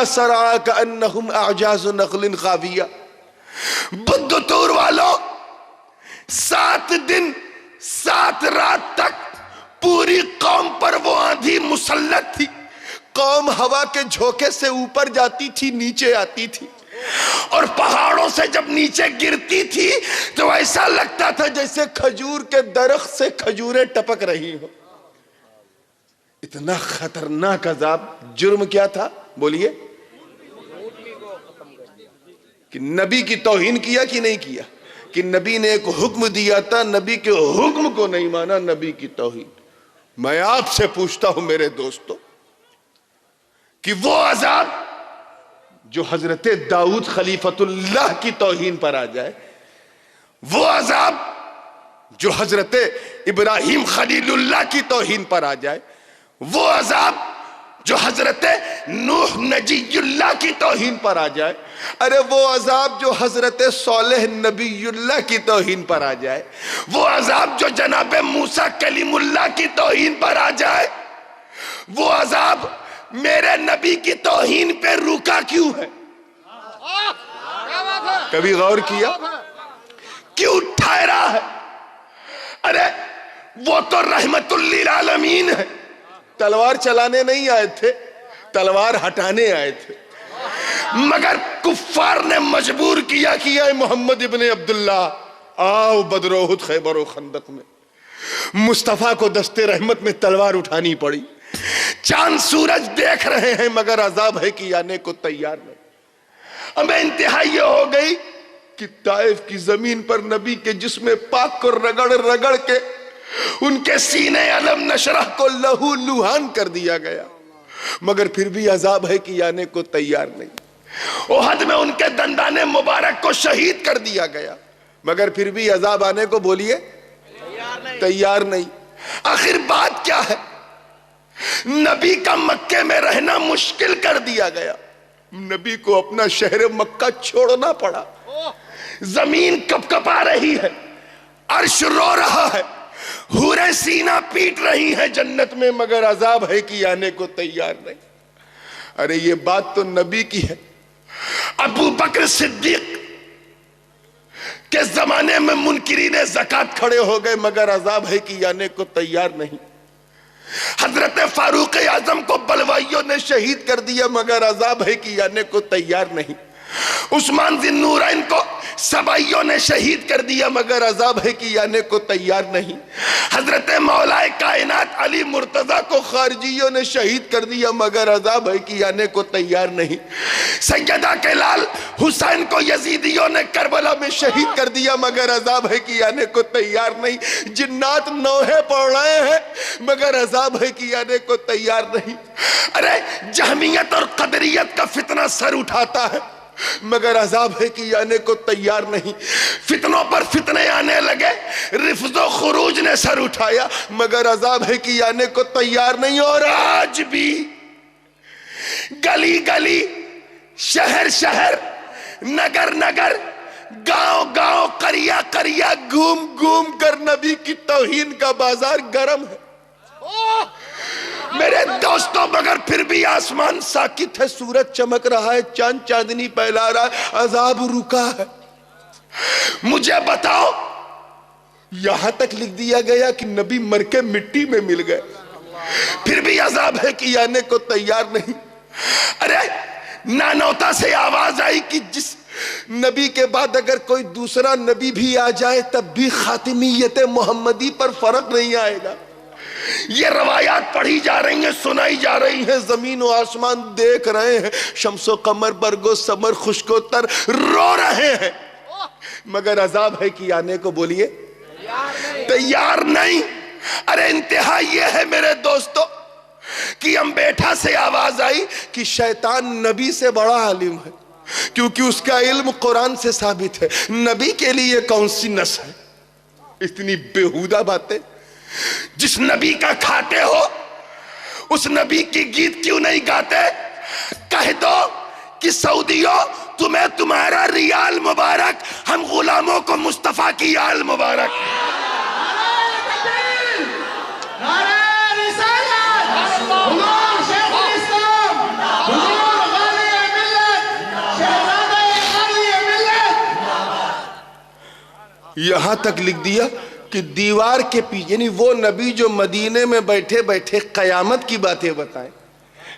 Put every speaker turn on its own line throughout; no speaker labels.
فإذا سرعا كأنهم أعجاز نخل خاوية. بدھ تور والوں 7 دن 7 رات تک پوری قوم پر وہ آندھی مسلط تھی. قوم ہوا کے جھوکے سے اوپر جاتی تھی نیچے آتی تھی اور پہاڑوں سے جب نیچے گرتی تھی تو ایسا لگتا تھا جیسے کھجور کے درخت سے کھجوریں ٹپک رہی ہو. اتنا خطرناک عذاب. جرم کیا تھا بولیے؟ کہ نبی کی توہین کیا کہ نہیں کیا؟ کہ نبی نے ایک حکم دیا تھا، نبی کے حکم کو نہیں مانا، نبی کی توہین. میں آپ سے پوچھتا ہوں میرے دوستو کہ وہ عذاب جو حضرت داؤد خلیفۃ اللہ کی توہین پر آ جائے، وہ عذاب جو حضرت ابراہیم خلیل اللہ کی توہین پر آ جائے، وہ عذاب جو حضرت نوح نجی اللہ کی توہین پر آ جائے، ارے وہ عذاب جو حضرت صالح نبی اللہ کی توہین پر آ جائے، وہ عذاب جو جناب موسیٰ کلیم اللہ کی توہین پر آ جائے، وہ عذاب میرے نبی کی توہین پہ رکا کیوں ہے؟ کبھی غور کیا کیوں ٹھہرا ہے؟ ارے وہ تو رحمت للعالمین ہے. تلوار چلانے نہیں آئے تھے، تلوار ہٹانے آئے تھے. مگر کفار نے مجبور کیا کہ اے محمد ابن عبداللہ آؤ بدر و احد خیبر و خندق میں. مصطفیٰ کو دست رحمت میں تلوار اٹھانی پڑی. چاند سورج دیکھ رہے ہیں مگر عذاب ہے کہ آنے کو تیار نہیں. ہمیں انتہا یہ ہو گئی کہ طائف کی زمین پر نبی کے جسم پاک کو رگڑ رگڑ کے ان کے سینے علم نشرح کو لہو لوہان کر دیا گیا، مگر پھر بھی عذاب ہے کہ آنے کو تیار نہیں. احد میں ان کے دندان مبارک کو شہید کر دیا گیا، مگر پھر بھی عذاب آنے کو بولیے تیار نہیں. آخر بات کیا ہے؟ نبی کا مکے میں رہنا مشکل کر دیا گیا. نبی کو اپنا شہر مکہ چھوڑنا پڑا. زمین کپ کپا رہی ہے، عرش رو رہا ہے، حوریں سینہ پیٹ رہی ہیں جنت میں، مگر عذاب ہے کہ آنے کو تیار نہیں. ارے یہ بات تو نبی کی ہے. ابو بکر صدیق کے زمانے میں منکرین زکوٰۃ کھڑے ہو گئے مگر عذاب ہے کہ آنے کو تیار نہیں. حضرت فاروق اعظم کو بلوائیوں نے شہید کر دیا مگر عذاب ہے کہ آنے کو تیار نہیں. عثمان ذی النورین کو سبائیوں نے شہید کر دیا مگر عذاب ہے کہ آنے کو تیار نہیں. حضرت مولا کائنات علی مرتضیٰ کو خارجیوں نے شہید کر دیا مگر عذاب ہے کہ آنے کو تیار نہیں. سیدہ کے لال حسین کو یزیدیوں نے کربلا میں شہید کر دیا مگر عذاب ہے کہ آنے کو تیار نہیں. جنات نوحے پڑھ رہے ہیں مگر عذاب ہے کہ آنے کو تیار نہیں. ارے جہمیت اور قدریت کا فتنہ سر اٹھاتا ہے مگر عذاب ہے کہ آنے کو تیار نہیں. فتنوں پر فتنے آنے لگے، رفض و خروج نے سر اٹھایا مگر عذاب ہے کہ آنے کو تیار نہیں. اور آج بھی گلی گلی، شہر شہر، نگر نگر، گاؤں گاؤں، قریہ قریہ گھوم گھوم کر نبی کی توہین کا بازار گرم ہے. میرے دوستوں مگر پھر بھی آسمان ساکت ہے، سورج چمک رہا ہے، چاند چاندنی پھیلا رہا ہے، عذاب رکا ہے. مجھے بتاؤ، یہاں تک لکھ دیا گیا کہ نبی مر کے مٹی میں مل گئے، پھر بھی عذاب ہے کہ آنے کو تیار نہیں. ارے نانوتا سے آواز آئی کہ جس نبی کے بعد اگر کوئی دوسرا نبی بھی آ جائے تب بھی خاتمیت محمدی پر فرق نہیں آئے گا. یہ روایات پڑھی جا رہی ہیں، سنائی جا رہی ہیں، زمین و آسمان دیکھ رہے ہیں، شمس و قمر، برگ و ثمر، خشک و تر رو رہے ہیں، مگر عذاب ہے کہ آنے کو بولیے تیار نہیں. ارے انتہا یہ ہے میرے دوستو کہ انبیٹھا سے آواز آئی کہ شیطان نبی سے بڑا عالم ہے، کیونکہ اس کا علم قرآن سے ثابت ہے. نبی کے لیے کون سی نس ہے؟ اتنی بیہودہ باتیں. جس نبی کا کھاتے ہو اس نبی کی گیت کیوں نہیں گاتے؟ کہہ دو کہ سعودیوں تمہیں تمہارا ریال مبارک، ہم غلاموں کو مصطفیٰ کی آل مبارک. یہاں تک لکھ دیا کہ دیوار کے پیچھے، یعنی وہ نبی جو مدینے میں بیٹھے بیٹھے قیامت کی باتیں بتائیں،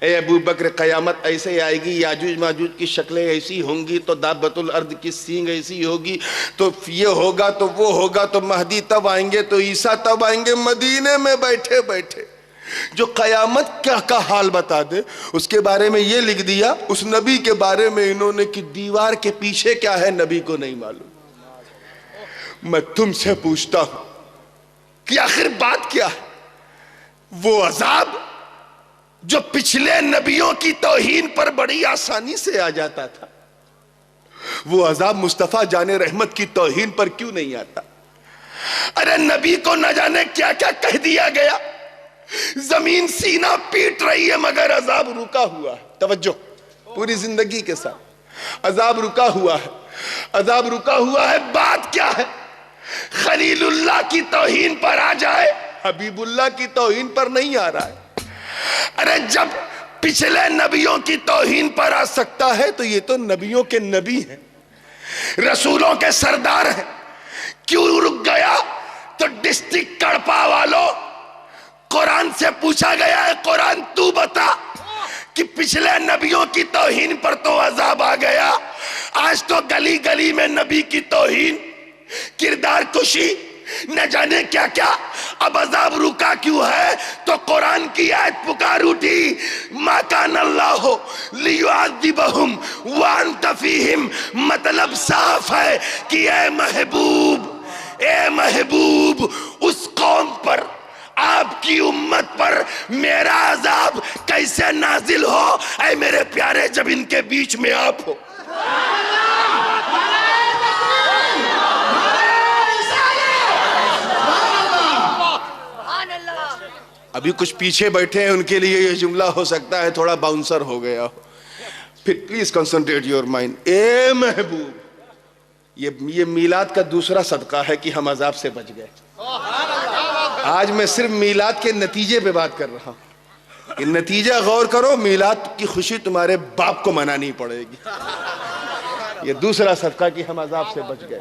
اے ابو بکر قیامت ایسے آئے گی، یاجوج ماجوج کی شکلیں ایسی ہوں گی، تو دابت الارض کی سینگ ایسی ہوگی، تو یہ ہوگا تو وہ ہوگا، تو مہدی تب آئیں گے، تو عیسیٰ تب آئیں گے، مدینے میں بیٹھے بیٹھے جو قیامت کا حال بتا دے، اس کے بارے میں یہ لکھ دیا، اس نبی کے بارے میں انہوں نے کہ دیوار کے پیچھے کیا ہے نبی کو نہیں معلوم۔ میں تم سے پوچھتا ہوں کہ آخر بات کیا ہے؟ وہ عذاب جو پچھلے نبیوں کی توہین پر بڑی آسانی سے آ جاتا تھا، وہ عذاب مصطفیٰ جان رحمت کی توہین پر کیوں نہیں آتا؟ ارے نبی کو نہ جانے کیا کیا کہہ دیا گیا، زمین سینہ پیٹ رہی ہے مگر عذاب رکا ہوا ہے۔ توجہ، پوری زندگی کے ساتھ عذاب رکا ہوا ہے، عذاب رکا ہوا ہے۔ بات کیا ہے؟ خلیل اللہ کی توہین پر آ جائے، حبیب اللہ کی توہین پر نہیں آ رہا ہے۔ ارے جب پچھلے نبیوں کی توہین پر آ سکتا ہے تو یہ تو نبیوں کے نبی ہیں، رسولوں کے سردار ہیں، کیوں رک گیا؟ تو ڈسٹرکٹ کڑپا والوں، قرآن سے پوچھا گیا ہے، قرآن تو بتا کہ پچھلے نبیوں کی توہین پر تو عذاب آ گیا، آج تو گلی گلی میں نبی کی توہین، کردار کشی، نہ جانے کیا کیا، اب عذاب رکا کیوں ہے؟ تو قرآن کی آیت پکار اٹھی، ما کان اللہ لیعذبہم وانت فیہم۔ مطلب صاف ہے کہ اے محبوب اس قوم پر، آپ کی امت پر میرا عذاب کیسے نازل ہو اے میرے پیارے جب ان کے بیچ میں آپ ہو۔ ابھی کچھ پیچھے بیٹھے ہیں، ان کے لیے یہ جملہ ہو سکتا ہے تھوڑا باؤنسر ہو گیا ہو، پھر پلیز کنسنٹریٹ یور مائنڈ۔ اے محبوب، یہ میلاد کا دوسرا صدقہ ہے کہ ہم عذاب سے بچ گئے۔ آج میں صرف میلاد کے نتیجے پہ بات کر رہا ہوں، کہ نتیجہ غور کرو، میلاد کی خوشی تمہارے باپ کو منانی پڑے گی۔ یہ دوسرا صدقہ کہ ہم عذاب سے بچ گئے۔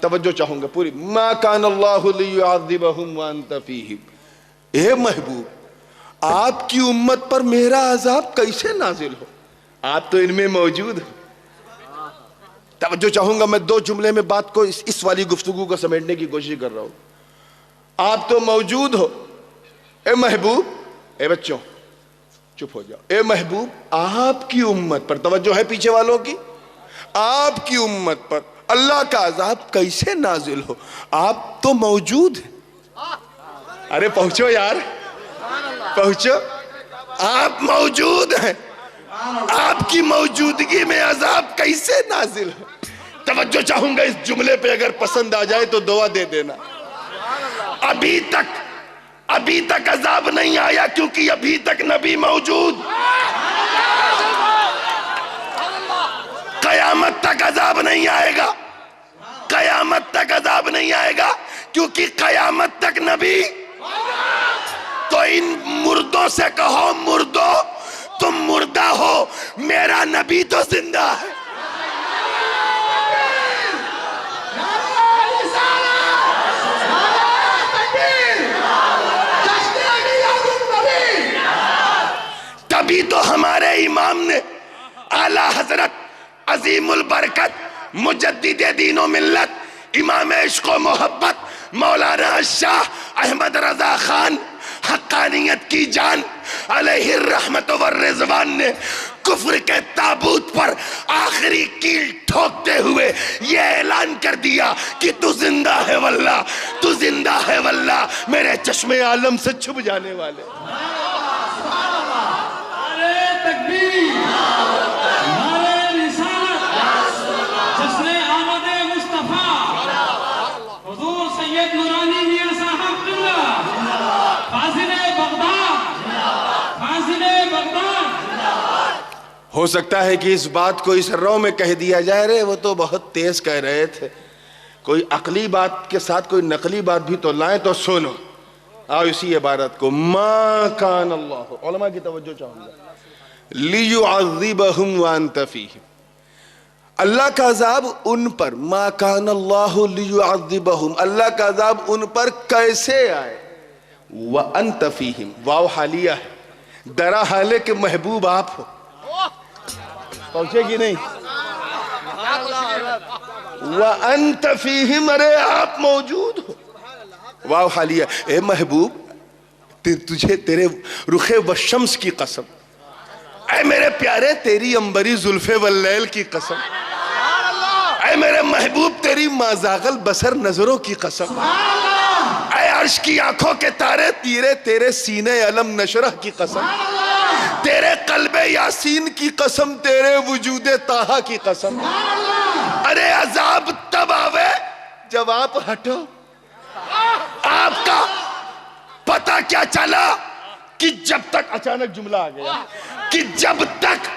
توجہ چاہوں گا پوری، ما کان اللہ لیعذبہم وانت فیہم۔ اے محبوب، آپ کی امت پر میرا عذاب کیسے نازل ہو؟ آپ تو ان میں موجود ہو۔ توجہ چاہوں گا، میں دو جملے میں بات کو اس والی گفتگو کو سمیٹنے کی کوشش کر رہا ہوں۔ آپ تو موجود ہو، اے محبوب، اے بچوں چپ ہو جاؤ، اے محبوب آپ کی امت پر، توجہ ہے پیچھے والوں کی، آپ کی امت پر اللہ کا عذاب کیسے نازل ہو؟ آپ تو موجود ہیں۔ ارے پہنچو یار، پہنچو، آپ موجود ہیں، آپ کی موجودگی میں عذاب کیسے نازل ہو؟ توجہ چاہوں گا اس جملے پہ، اگر پسند آ جائے تو دعا دے دینا۔ ابھی تک عذاب نہیں آیا کیونکہ ابھی تک نبی موجود۔ قیامت تک عذاب نہیں آئے گا، قیامت تک عذاب نہیں آئے گا کیونکہ قیامت تک نبی۔ تو ان مردوں سے کہو، مردو تم مردہ ہو، میرا نبی تو زندہ ہے۔ تبھی تو ہمارے امام نے، اعلیٰ حضرت عظیم البرکت مجدد دین و ملت، امام عشق و محبت مولانا شاہ احمد رضا خان حقانیت کی جان علیہ الرحمت والرضوان نے کفر کے تابوت پر آخری کیل ٹھوکتے ہوئے یہ اعلان کر دیا کہ تو زندہ ہے واللہ، تو زندہ ہے واللہ، میرے چشم عالم سے چھپ جانے والے۔ ہو سکتا ہے کہ اس بات کو اس رو میں کہہ دیا جائے، رہے وہ تو بہت تیز کہہ رہے تھے، کوئی عقلی بات کے ساتھ کوئی نقلی بات بھی تو لائیں، تو سنو آؤ اسی عبارت کو، ما کان اللہ، علماء کی توجہ چاہوں گا، لیعذبہم وانت فیہم، اللہ کا عذاب ان پر، ما کان اللہ لیعذبہم، اللہ کا عذاب ان پر کیسے آئے، وانت فیہم، واو حالیہ ہے، درا حالے کہ محبوب آپ ہو، پہنچے گی نہیں، وانت فیہم، ارے آپ موجود ہو، واو حالیہ، اے محبوب تجھے تیرے رخ والشمس کی قسم، اے میرے پیارے تیری انبری زلف واللیل کی قسم، اے میرے محبوب تیری ما زاغ البصر نظروں کی قسم، اے عرش کی آنکھوں کے تارے تیرے سینے علم نشرح کی قسم، تیرے قلب یاسین کی قسم، تیرے وجود طٰہٰ کی قسم، ارے عذاب تب آوے جب آپ ہٹو، آپ کا پتہ کیا چلا کہ جب تک، اچانک جملہ آ گیا، کہ جب تک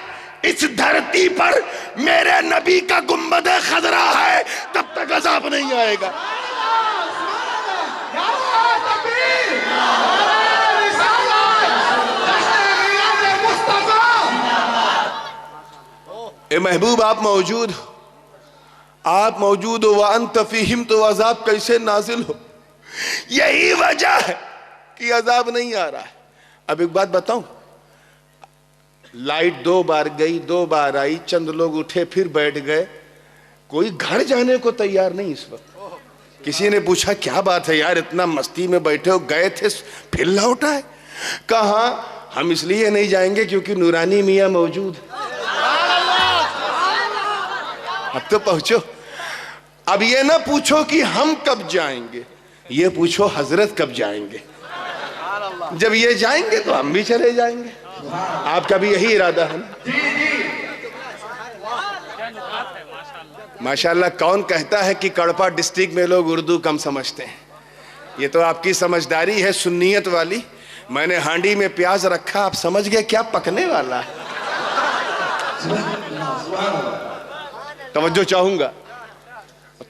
اس دھرتی پر میرے نبی کا گنبد خضرا ہے تب تک عذاب نہیں آئے گا۔ اے محبوب آپ موجود ہو، آپ موجود ہو، وَأَنْتَ فِيهِمْ، تو عذاب کیسے نازل ہو؟ یہی وجہ ہے کہ عذاب نہیں آ رہا ہے۔ اب ایک بات بتاؤں، لائٹ 2 بار گئی 2 بار آئی، چند لوگ اٹھے پھر بیٹھ گئے، کوئی گھر جانے کو تیار نہیں اس وقت۔ کسی نے پوچھا کیا بات ہے یار، اتنا مستی میں بیٹھے ہو، گئے تھے پھر لوٹ آئے؟ کہا ہم اس لیے نہیں جائیں گے کیونکہ نورانی میاں موجود ہے۔ اب تو پہنچو، اب یہ نہ پوچھو کہ ہم کب جائیں گے، یہ پوچھو حضرت کب جائیں گے۔ جب یہ جائیں گے تو ہم بھی چلے جائیں گے۔ آپ کا بھی یہی ارادہ ہے نا؟ ماشاءاللہ، کون کہتا ہے کہ کڑپا ڈسٹرکٹ میں لوگ اردو کم سمجھتے ہیں؟ یہ تو آپ کی سمجھداری ہے سنیت والی۔ میں نے ہانڈی میں پیاز رکھا، آپ سمجھ گئے کیا پکنے والا ہے۔ توجہ چاہوں گا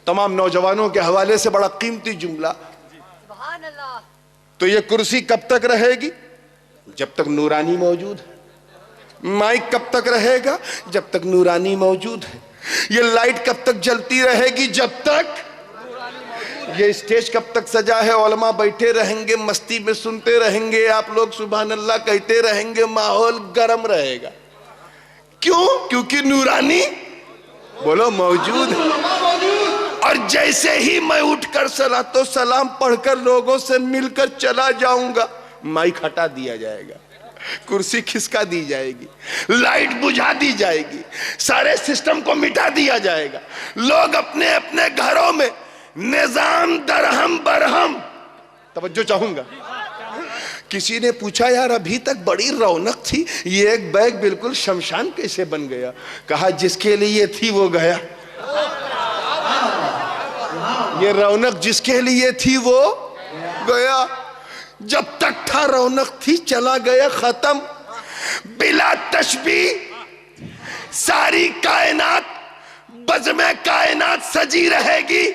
تمام نوجوانوں کے حوالے سے بڑا قیمتی جملہ، تو یہ کرسی کب تک رہے گی؟ جب تک نورانی موجود ہے۔ مائک کب تک رہے گا؟ جب تک نورانی موجود ہے۔ یہ لائٹ کب تک جلتی رہے گی؟ جب تک۔ یہ اسٹیج کب تک سجا ہے؟ علماء بیٹھے رہیں گے، مستی میں سنتے رہیں گے، آپ لوگ سبحان اللہ کہتے رہیں گے، ماحول گرم رہے گا۔ کیوں؟ کیونکہ نورانی بولو موجود ہے۔ اور جیسے ہی میں اٹھ کر صلاۃ و سلام پڑھ کر لوگوں سے مل کر چلا جاؤں گا، مائک ہٹا دیا جائے گا، کرسی کھسکا دی جائے گی، لائٹ بجھا دی جائے گی، سارے سسٹم کو مٹا دیا جائے گا، لوگ اپنے اپنے گھروں میں نظام درہم برہم۔ توجہ چاہوں گا، کسی نے پوچھا یار ابھی تک بڑی رونق تھی، یہ ایک بیگ بالکل شمشان کیسے بن گیا؟ کہا جس کے لیے تھی وہ گیا۔ یہ رونق جس کے لیے تھی وہ گیا، جب تک تھا رونق تھی، چلا گیا ختم۔ بلا تشبیہ ساری کائنات بزم کائنات سجی رہے گی،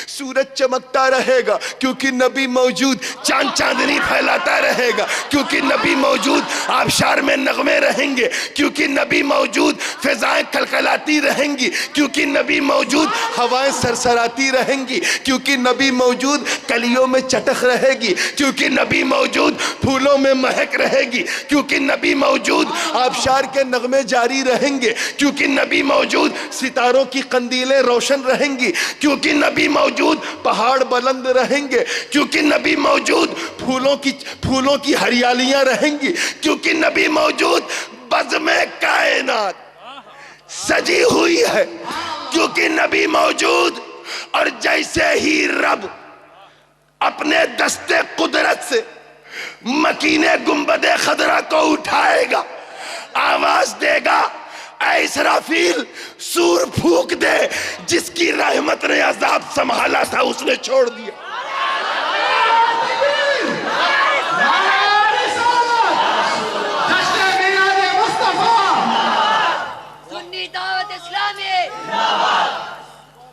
سورج چمکتا رہے گا کیونکہ نبی موجود، چاند چاندنی پھیلاتا رہے گا کیونکہ نبی موجود، آبشار میں نغمے رہیں گے کیونکہ نبی موجود، فضائیں کھلکھلاتی رہیں گی کیونکہ نبی موجود، ہوائیں سرسراتی رہیں گی کیونکہ نبی موجود، کلیوں میں چٹخ رہے گی کیونکہ نبی موجود، پھولوں میں مہک رہے گی کیونکہ نبی موجود، آبشار کے نغمے جاری رہیں گے کیونکہ نبی موجود، ستاروں کی قندیلیں روشن رہیں گی کیونکہ نبی موجود، پہاڑ بلند رہیں گے کیونکہ نبی موجود، پھولوں کی ہریالیاں رہیں گی کیونکہ نبی موجود، بزم کائنات سجی ہوئی ہے کیونکہ نبی موجود۔ اور جیسے ہی رب اپنے دستے قدرت سے مکین گنبد خضرا کو اٹھائے گا، آواز دے گا، اے اسرافیل سور پھونک دے، جس کی رحمت نے عذاب سنبھالا تھا اس نے چھوڑ دیا۔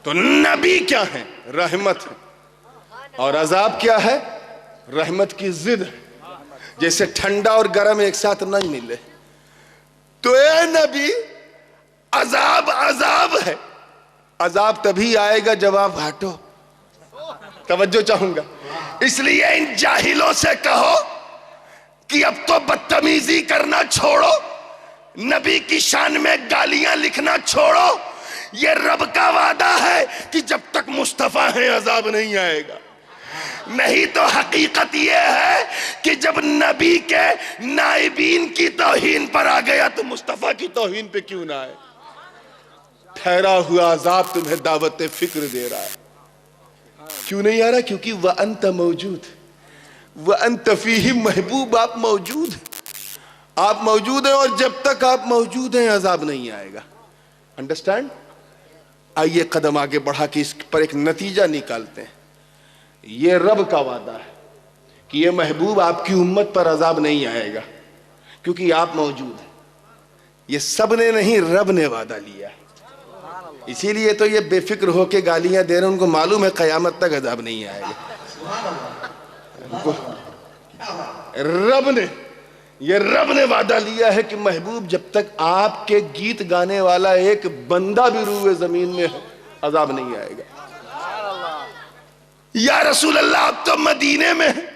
تو نبی کیا ہے؟ رحمت ہے، اور عذاب کیا ہے؟ رحمت کی ضد ہے۔ جیسے ٹھنڈا اور گرم ایک ساتھ نہیں ملے، تو اے نبی عذاب عذاب ہے، عذاب تبھی آئے گا جب آپ ہٹو۔ توجہ چاہوں گا، اس لیے ان جاہلوں سے کہو کہ اب تو بدتمیزی کرنا چھوڑو، نبی کی شان میں گالیاں لکھنا چھوڑو، یہ رب کا وعدہ ہے کہ جب تک مصطفیٰ ہیں عذاب نہیں آئے گا۔ نہیں تو حقیقت یہ ہے کہ جب نبی کے نائبین کی توہین پر آ گیا تو مصطفیٰ کی توہین پہ کیوں نہ آئے؟ ٹھہرا ہوا عذاب تمہیں دعوت فکر دے رہا ہے۔ کیوں نہیں آ رہا؟ کیونکہ وَأَنْتَ موجود، وَأَنْتَ فِيهِمْ محبوب، آپ موجود ہیں، آپ موجود ہیں، اور جب تک آپ موجود ہیں عذاب نہیں آئے گا۔ انڈرسٹینڈ؟ آئیے قدم آگے بڑھا کے اس پر ایک نتیجہ نکالتے ہیں۔ یہ رب کا وعدہ ہے کہ یہ محبوب آپ کی امت پر عذاب نہیں آئے گا کیونکہ آپ موجود ہیں۔ یہ سب نے نہیں، رب نے وعدہ لیا ہے، اسی لیے تو یہ بے فکر ہو کے گالیاں دے رہے ہیں، ان کو معلوم ہے قیامت تک عذاب نہیں آئے گا۔ رب نے وعدہ لیا ہے کہ محبوب جب تک آپ کے گیت گانے والا ایک بندہ بھی روئے زمین میں ہے عذاب نہیں آئے گا۔ یا رسول اللہ آپ تو مدینے میں ہیں،